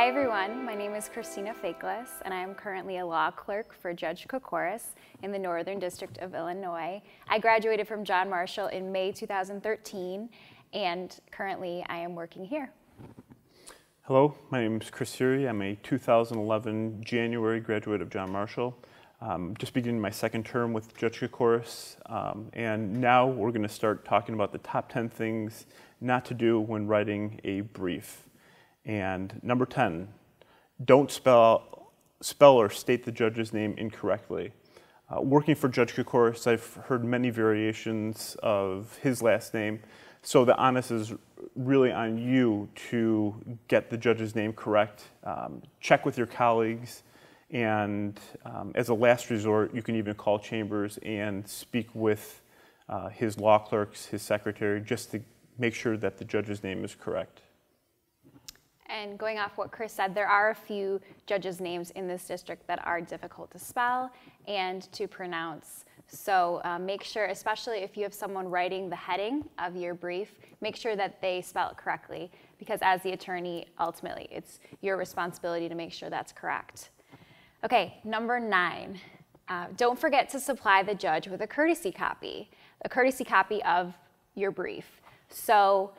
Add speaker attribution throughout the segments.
Speaker 1: Hi everyone, my name is Christina Fakeless and I am currently a law clerk for Judge Kokoris in the Northern District of Illinois. I graduated from John Marshall in May 2013 and currently I am working here.
Speaker 2: Hello, my name is Chris Siri. I'm a 2011 January graduate of John Marshall. Just beginning my second term with Judge Kokoris, and now we're going to start talking about the top 10 things not to do when writing a brief. And number 10, don't spell or state the judge's name incorrectly. Working for Judge Kokoris, I've heard many variations of his last name, so the onus is really on you to get the judge's name correct. Check with your colleagues, and as a last resort, you can even call chambers and speak with his law clerks, his secretary, just to make sure that the judge's name is correct.
Speaker 1: And going off what Chris said, there are a few judges' names in this district that are difficult to spell and to pronounce. So make sure, especially if you have someone writing the heading of your brief, make sure that they spell it correctly, because as the attorney, ultimately, it's your responsibility to make sure that's correct. Okay, number 9, don't forget to supply the judge with a courtesy copy of your brief. So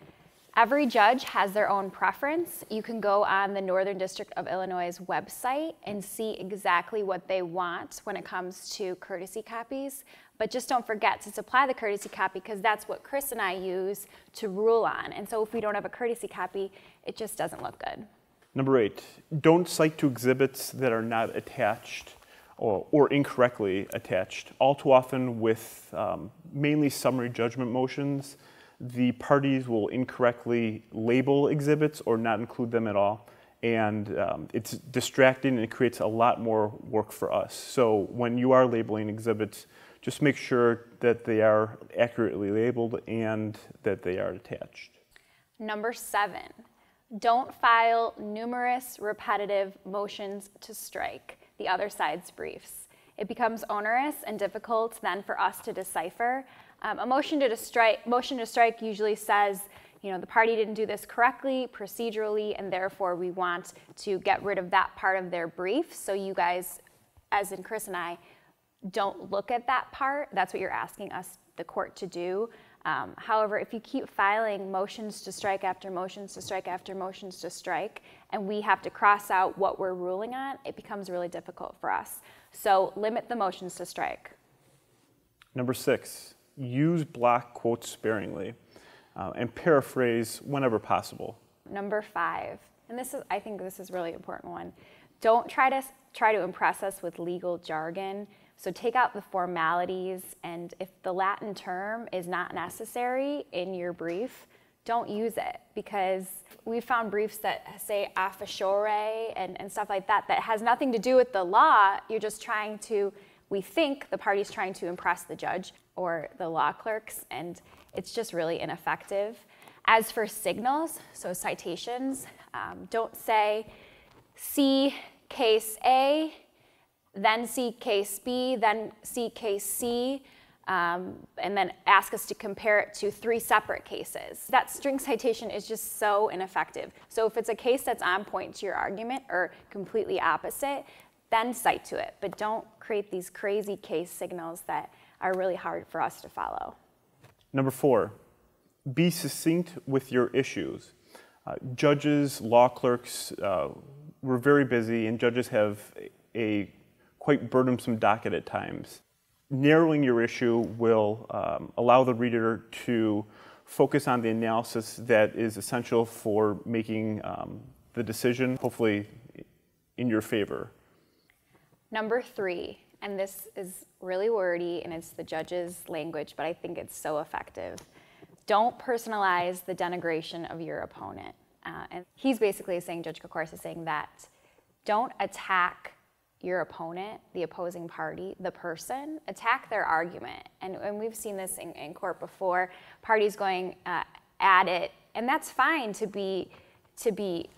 Speaker 1: every judge has their own preference. You can go on the Northern District of Illinois' website and see exactly what they want when it comes to courtesy copies. But just don't forget to supply the courtesy copy, because that's what Chris and I use to rule on. And so if we don't have a courtesy copy, it just doesn't look good.
Speaker 2: Number 8, don't cite to exhibits that are not attached or incorrectly attached. All too often with mainly summary judgment motions, the parties will incorrectly label exhibits or not include them at all. And it's distracting and it creates a lot more work for us. So when you are labeling exhibits, just make sure that they are accurately labeled and that they are attached.
Speaker 1: Number 7, don't file numerous repetitive motions to strike the other side's briefs. It becomes onerous and difficult then for us to decipher. A motion to strike usually says, the party didn't do this correctly, procedurally, and therefore we want to get rid of that part of their brief. So you guys, as in Chris and I, don't look at that part. That's what you're asking us, the court, to do. However, if you keep filing motions to strike after motions to strike after motions to strike, and we have to cross out what we're ruling on, it becomes really difficult for us. So limit the motions to strike.
Speaker 2: Number 6, use block quotes sparingly and paraphrase whenever possible.
Speaker 1: Number 5, and I think this is a really important one. Don't try to impress us with legal jargon. So take out the formalities, and if the Latin term is not necessary in your brief, don't use it, because we found briefs that say affiore and stuff like that has nothing to do with the law. You're just we think the party's trying to impress the judge or the law clerks, and it's just really ineffective. As for signals, so citations, don't say, see case A, then see case B, then see case C, and then ask us to compare it to 3 separate cases. That string citation is just so ineffective. So if it's a case that's on point to your argument or completely opposite, then cite to it. But don't create these crazy case signals that are really hard for us to follow.
Speaker 2: Number 4, be succinct with your issues. Judges, law clerks, we're very busy, and judges have a quite burdensome docket at times. Narrowing your issue will allow the reader to focus on the analysis that is essential for making the decision, hopefully in your favor.
Speaker 1: Number 3, and this is really wordy and it's the judge's language, but I think it's so effective. Don't personalize the denegration of your opponent. And he's basically saying, Judge Kokoris is saying that don't attack your opponent, the opposing party, the person, attack their argument. And we've seen this in court before, parties going at it, and that's fine to be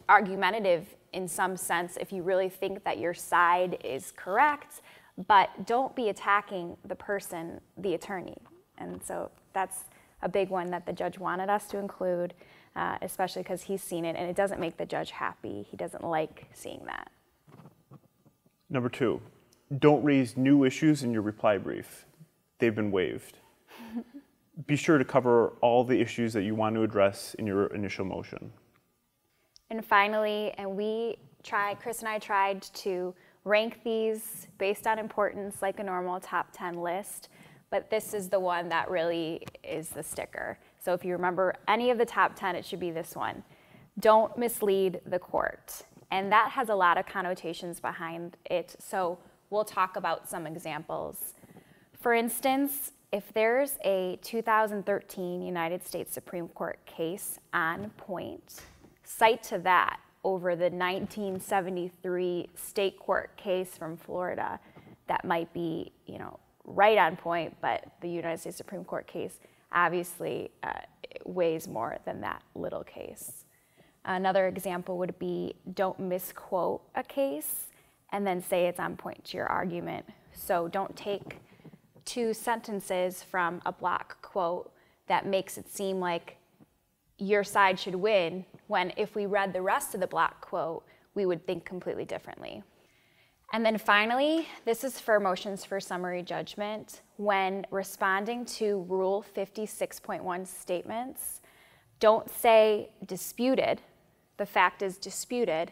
Speaker 1: argumentative in some sense if you really think that your side is correct, but don't be attacking the person, the attorney. And so that's a big one that the judge wanted us to include. especially because he's seen it and it doesn't make the judge happy. He doesn't like seeing that.
Speaker 2: Number 2, don't raise new issues in your reply brief. They've been waived. Be sure to cover all the issues that you want to address in your initial motion.
Speaker 1: And finally, Chris and I tried to rank these based on importance like a normal top 10 list, but this is the one that really is the sticker. So if you remember any of the top 10, it should be this one. Don't mislead the court. And that has a lot of connotations behind it, so we'll talk about some examples. For instance, if there's a 2013 United States Supreme Court case on point, cite to that over the 1973 state court case from Florida that might be, right on point, but the United States Supreme Court case obviously weighs more than that little case. Another example would be don't misquote a case and then say it's on point to your argument. So don't take 2 sentences from a block quote that makes it seem like your side should win, when if we read the rest of the block quote, we would think completely differently. And then finally, this is for motions for summary judgment. When responding to Rule 56.1 statements, don't say disputed, the fact is disputed,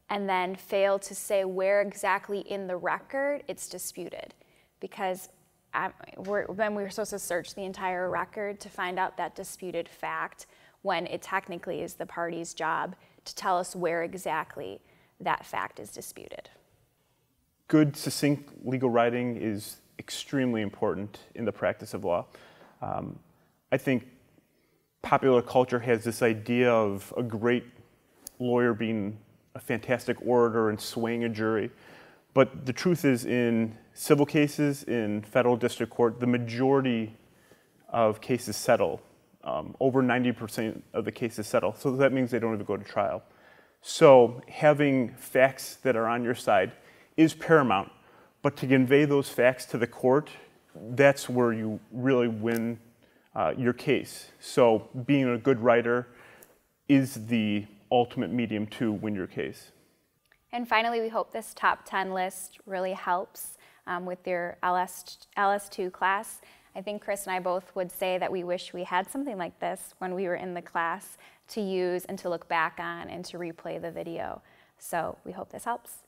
Speaker 1: and then fail to say where exactly in the record it's disputed. Because then we're supposed to search the entire record to find out that disputed fact, when it technically is the party's job to tell us where exactly that fact is disputed.
Speaker 2: Good, succinct legal writing is extremely important in the practice of law. I think popular culture has this idea of a great lawyer being a fantastic orator and swaying a jury. But the truth is, in civil cases, in federal district court, the majority of cases settle. Over 90% of the cases settle. So that means they don't even go to trial. So having facts that are on your side is paramount. But to convey those facts to the court, that's where you really win your case. So being a good writer is the ultimate medium to win your case.
Speaker 1: And finally, we hope this top 10 list really helps with your LS2 class. I think Chris and I both would say that we wish we had something like this when we were in the class to use and to look back on and to replay the video. So we hope this helps.